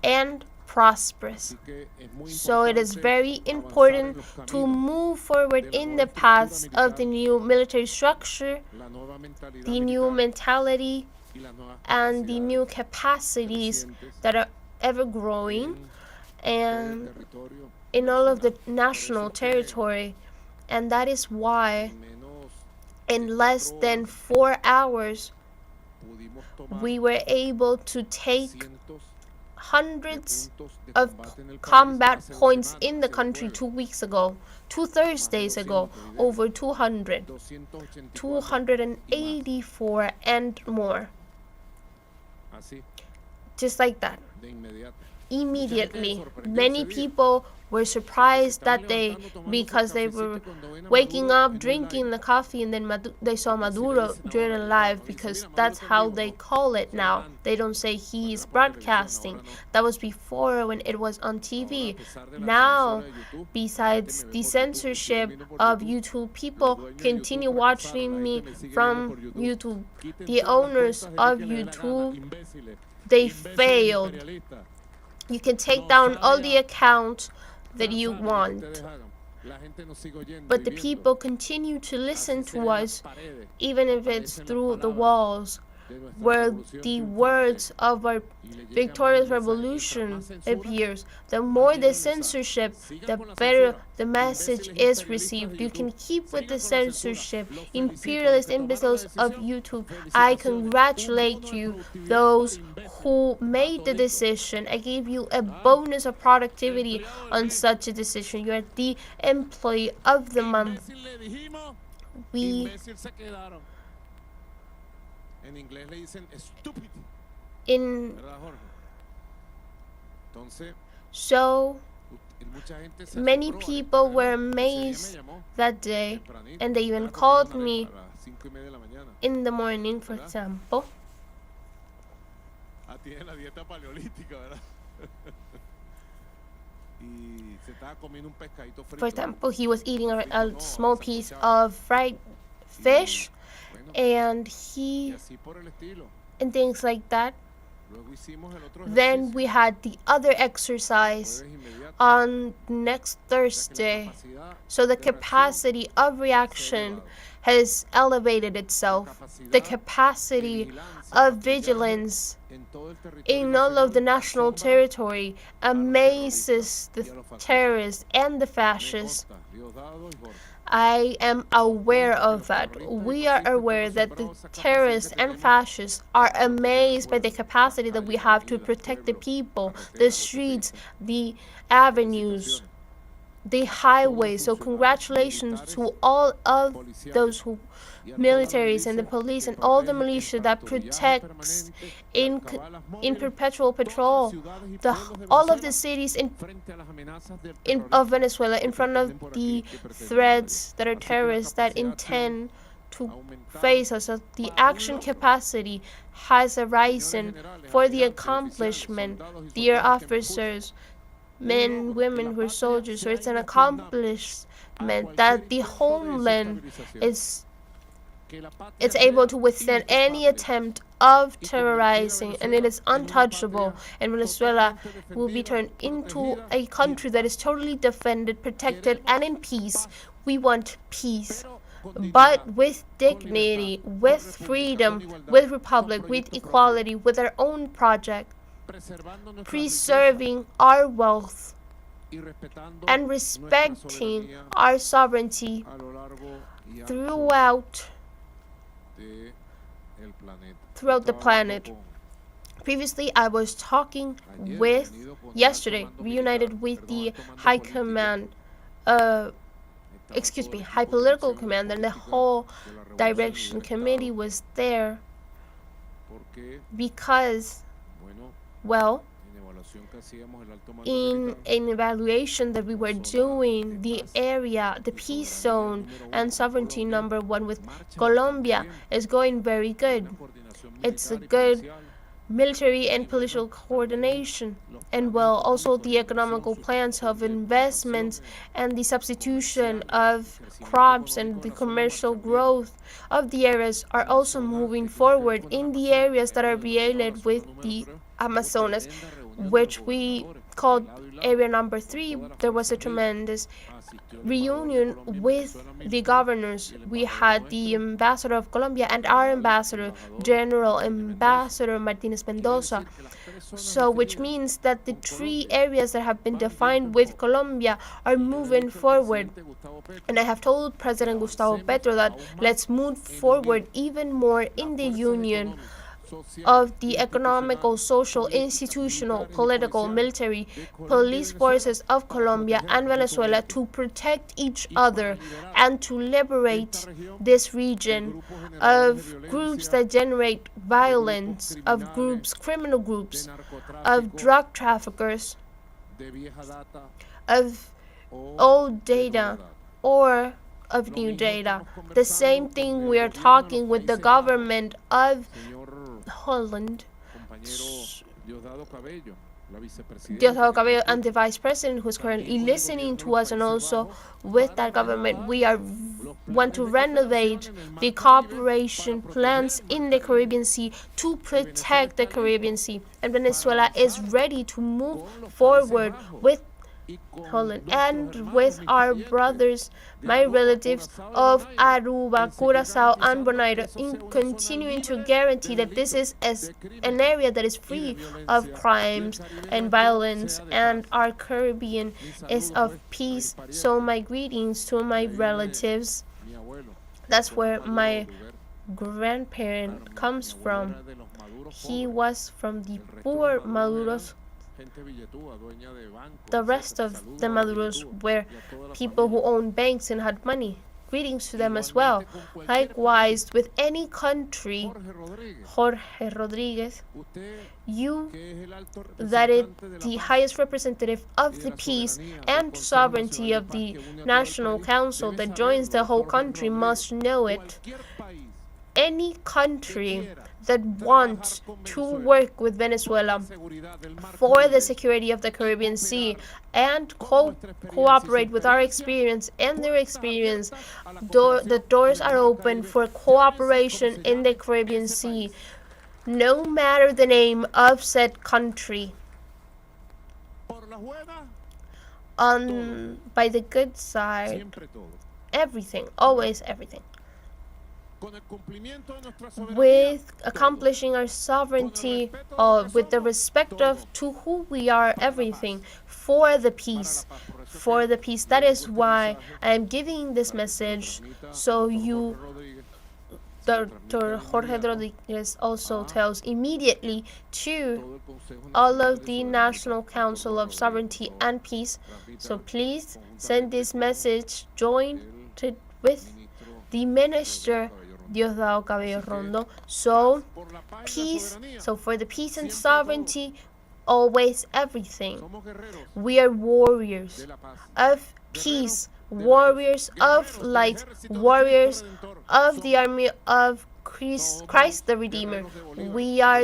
and prosperous. So it is very important to move forward in the paths of the new military structure, the new mentality, and the new capacities that are ever growing and in all of the national territory. And that is why in less than 4 hours we were able to take hundreds of combat points in the country 2 weeks ago, 2 Thursdays ago, over 200, 284 and more. Just like that. Immediately. Many people were surprised that day because they were waking up, drinking the coffee, and then they saw Maduro during a live, because that's how they call it now. They don't say he's broadcasting. That was before when it was on TV. Now, besides the censorship of YouTube, people continue watching me from YouTube. The owners of YouTube, they failed. You can take down all the accounts that you want, but the people continue to listen to us, even if it's through the walls, where the words of our victorious revolution appears. The more the censorship, the better the message is received. You can keep with the censorship, imperialist imbeciles of YouTube. I congratulate you, those who made the decision. I gave you a bonus of productivity on such a decision. You are the employee of the month. So many people were amazed that day, and they even called me in the morning, for example. For example, he was eating a small piece of fried fish, and things like that. Then we had the other exercise on next Thursday. So the capacity of reaction has elevated itself. The capacity of vigilance in all of the national territory amazes the terrorists and the fascists. I am aware of that. We are aware that the terrorists and fascists are amazed by the capacity that we have to protect the people, the streets, the avenues, the highways. So congratulations to all of those militaries and the police and all the militia that protects in perpetual patrol all of the cities of Venezuela in front of the threats that are terrorists that intend to face us. So the action capacity has arisen for the accomplishment. Dear officers, men, women who are soldiers, so it's an accomplishment that the homeland is able to withstand any attempt of terrorizing, and it is untouchable, and Venezuela will be turned into a country that is totally defended, protected, and in peace. We want peace, but with dignity, with freedom, with republic, with equality, with our own project, preserving our wealth and respecting our sovereignty throughout the planet. Previously, I was talking yesterday, reunited with the High Political Command, and the whole Direction Committee was there because, well, in an evaluation that we were doing, the peace zone and sovereignty number 1 with Colombia is going very good. It's a good military and political coordination, and well, also the economical plans of investments and the substitution of crops and the commercial growth of the areas are also moving forward in the areas that are related with the Amazonas, which we called Area Number 3, there was a tremendous reunion with the governors. We had the ambassador of Colombia and our ambassador, General Ambassador Martinez Mendoza. So, which means that the 3 areas that have been defined with Colombia are moving forward. And I have told President Gustavo Petro that let's move forward even more in the union of the economical, social, institutional, political, military, police forces of Colombia and Venezuela to protect each other and to liberate this region of groups that generate violence, of groups, criminal groups, of drug traffickers, of old data or of new data. The same thing we are talking with the government of Holland, Diosdado Cabello, and the Vice President, who is currently listening to us, and also with that government, we want to renovate the cooperation plans in the Caribbean Sea to protect the Caribbean Sea. And Venezuela is ready to move forward with Holland and with our brothers, my relatives of Aruba, Curacao, and Bonaire, in continuing to guarantee that this is an area that is free of crimes and violence, and our Caribbean is of peace. So my greetings to my relatives. That's where my grandparent comes from. He was from the poor Maduros. The rest of the Maduros were people who owned banks and had money. Greetings to them as well. Likewise, with any country, Jorge Rodriguez, you that is the highest representative of the peace and sovereignty of the National Council that joins the whole country must know it. Any country that wants to work with Venezuela for the security of the Caribbean Sea and cooperate with our experience and their experience, the doors are open for cooperation in the Caribbean Sea, no matter the name of said country. By the good side, everything, always everything. With accomplishing our sovereignty, with the respect to who we are, everything, for the peace. For the peace. That is why I am giving this message, so you, Dr. Jorge Rodriguez, also tells immediately to all of the National Council of Sovereignty and Peace. So please send this message, join with the Minister Diosdado Cabello Rondo. So peace, so for the peace and sovereignty, always everything. We are warriors of peace, warriors of light, warriors of the army of Christ the Redeemer. We are